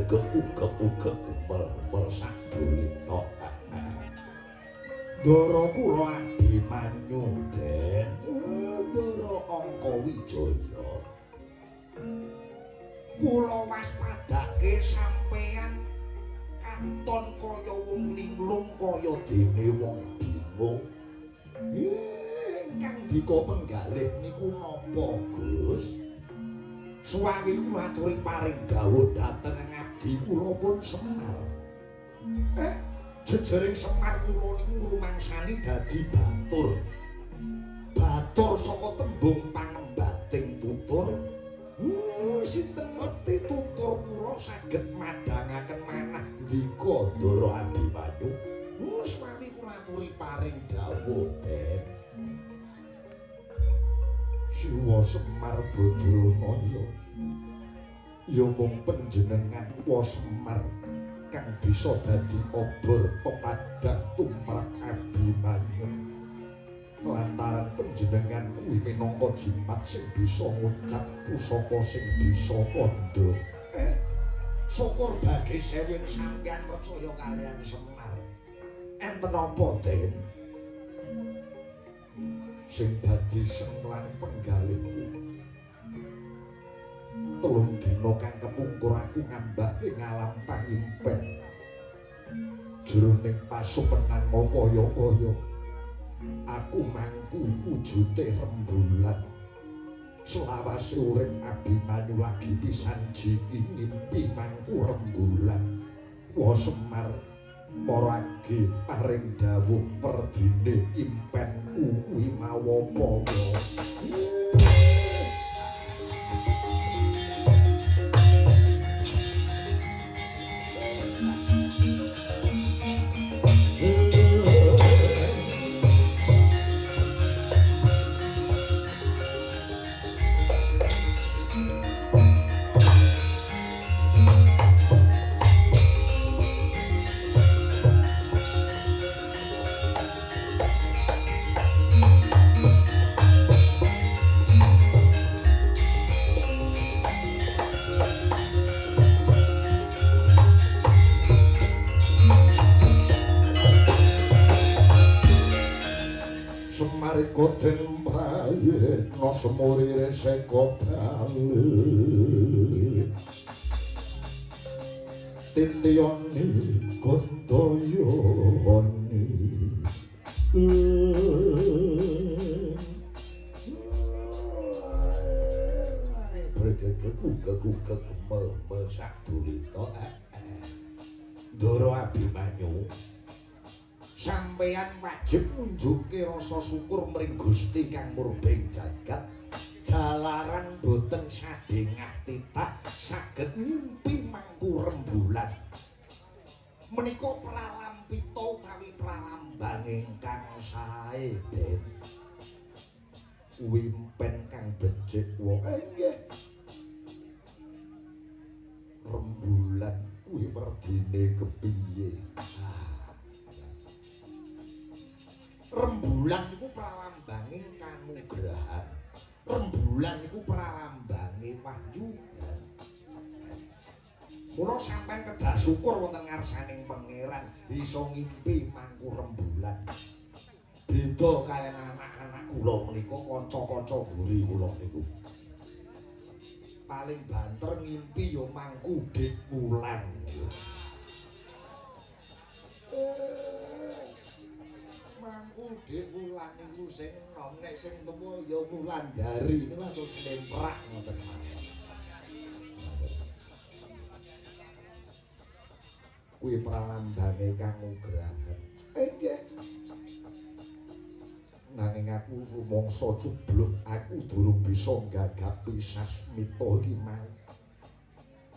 Ugek-ugek gembel-gembel sadurunge tok. Ndara kula Abimanyu, Den. Ndara Angka Wijaya. Kula waspadake sampeyan katon kaya wong linglung kaya dene wong bingung. Ingkang dika penggalih niku napa, Gus? Suwawi kula aturi paring dawuh dhateng ngabdi kula pun Semar. Jejering Semar kula niku ngrumangsani dadi batur. Batur saka tembung pangembating tutur. Sinten ngerti tutur kula saged madhangaken manah ndika Ndara Abimanyu. Suwawi kula aturi paring dawuh, Den. Siwa Semar Badranaya ya mung panjenengan wa Semar kang bisa dadi obor pepadang tumrap Abimanyu. Lantaran panjenengan kuwi minangka jimat sing bisa ngucap pusaka sing bisa kandha. Syukur bagi sewing sampeyan percaya kalian Semar. Enten apa, Den? Sing dadi sengklang penggalihku. Telung dina kang kepungkur aku ngambah ing alam pangimpen. Jroning pasupenan kaya-kaya aku mangku wujude rembulan. Selawase urip Abimanyu lagi pisan jiki ngimpi mangku rembulan. Wa Semar maragi paring dawuh perdine impenku kuwi mawapa. Koden mraye no semurire seko bali titiyoni kondoyoni bergeguk-geguk mel-mel sadurita Ndara Abimanyu sampeyan wajib nunjukke rasa syukur mring Gusti kang murbeng jagat. Jalaran boten sadengah titah saged ngimpi mangku rembulan. Menika pralampita utawi pralambang ingkang sae, Den. Wimpen kang becik wong nggih. Rembulan kuwi werdine kepiye? Rembulan niku pralambange kanugrahan. Rembulan niku pralambange wahyu. Kula sampeyan kedah syukur wonten ngarsaning pangeran iso ngimpi mangku rembulan. Beda kaliyan anak-anak kula menika kanca-kanca mburi kula niku. Paling banter ngimpi ya mangku dik wulan. Mangku dik wulan niku sing enom nek sing tuwa ya Wulandari niku langsung slemprak ngoten mawon. Kuwi pralambange kanugrahan. Nggih. Nanging aku rumangsa cubluk, aku durung bisa nggagapi sasmita iki mau.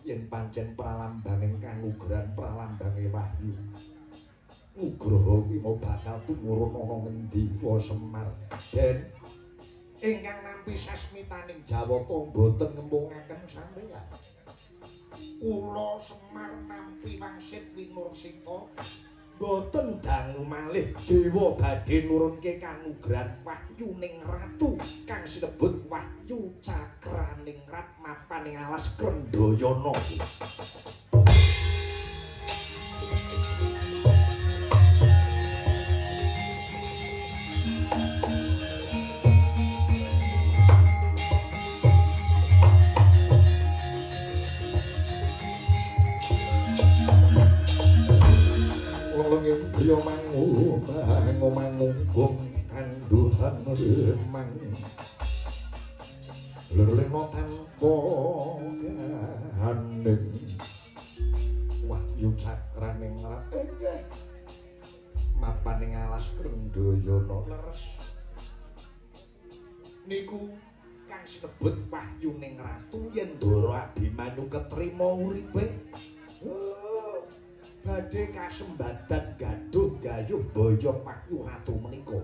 Yen pancen pralambange kanugrahan, pralambange wahyu. Nugraha kuwi mau bakal tumurun ana ngendi wa Semar. Den ingkang nampi sasmitaning Jawata mboten ngempungaken sampeyan. Kula Semar nampi wangsit winursita boten dangu malih dewa badhe nurunke kanugrahan wahyu ning ratu kang sinebut Wahyu Cakraningrat mapan ing alas Krendayana. Yo mangunggung kanduhan remang lelena tanpa kahaning Wahyu Cakraning Rat mapan ing alas Krendayana leres niku kang sinebut wahyuning ratu yen Ndara Abimanyu ketrima uripe badhe kasembadan gaduh gayuh boyo Wahyu Ratu menika.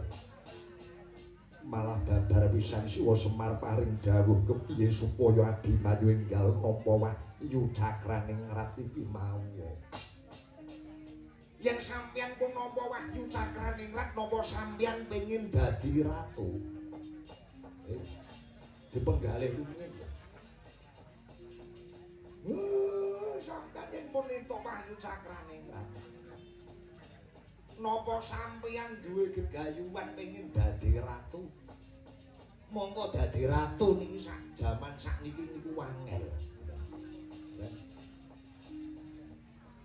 Malah babar pisan Siwa Semar paring dawuh kepiye supaya Abimanyu enggal nampa Wahyu Cakraning Rat iki mau. Yen sampeyan pun nampa Wahyu Cakraning Rat napa sampeyan pengin dadi ratu? Dipenggalih rumiyin. Sampeyan yen pun entuk Wahyu Cakraning Rat. Napa sampeyan duwe gegayuhan pengin dadi ratu? Monggo dadi ratu niki sak jaman sakniki niku wangel.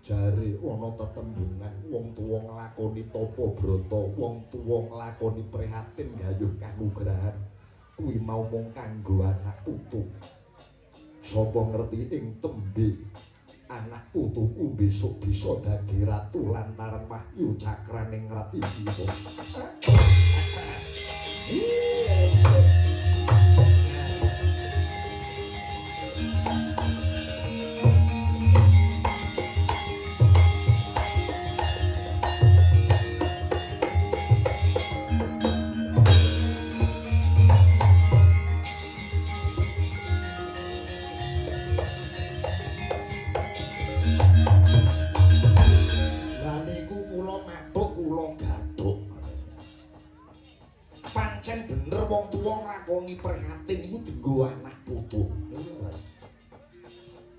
Jare ana tetembungan wong tuwa nglakoni tapa brata, wong tuwa nglakoni prihatin gayuh kanugrahan kuwi mau mung kanggo anak putu. Sapa ngerti ing tembe anak putuku besok bisa dadi ratu lantaran Wahyu Cakraning Rat iki. Pancen bener wong tuwa nglakoni prihatin iku dienggo anak putu.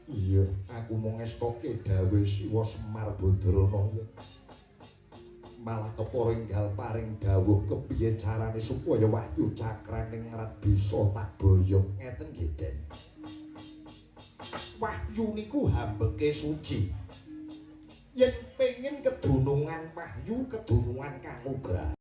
Iya, aku mung ngestoke dawuh Siwa Semar Badrana ya. Malah kepara enggal paring dawuh kepiye carane supaya Wahyu Cakraning Rat bisa tak boyong ngeten nggih, Den. Wahyu niku hambeke suci. Yen pengin kedunungan wahyu, kedunungan kanugrahan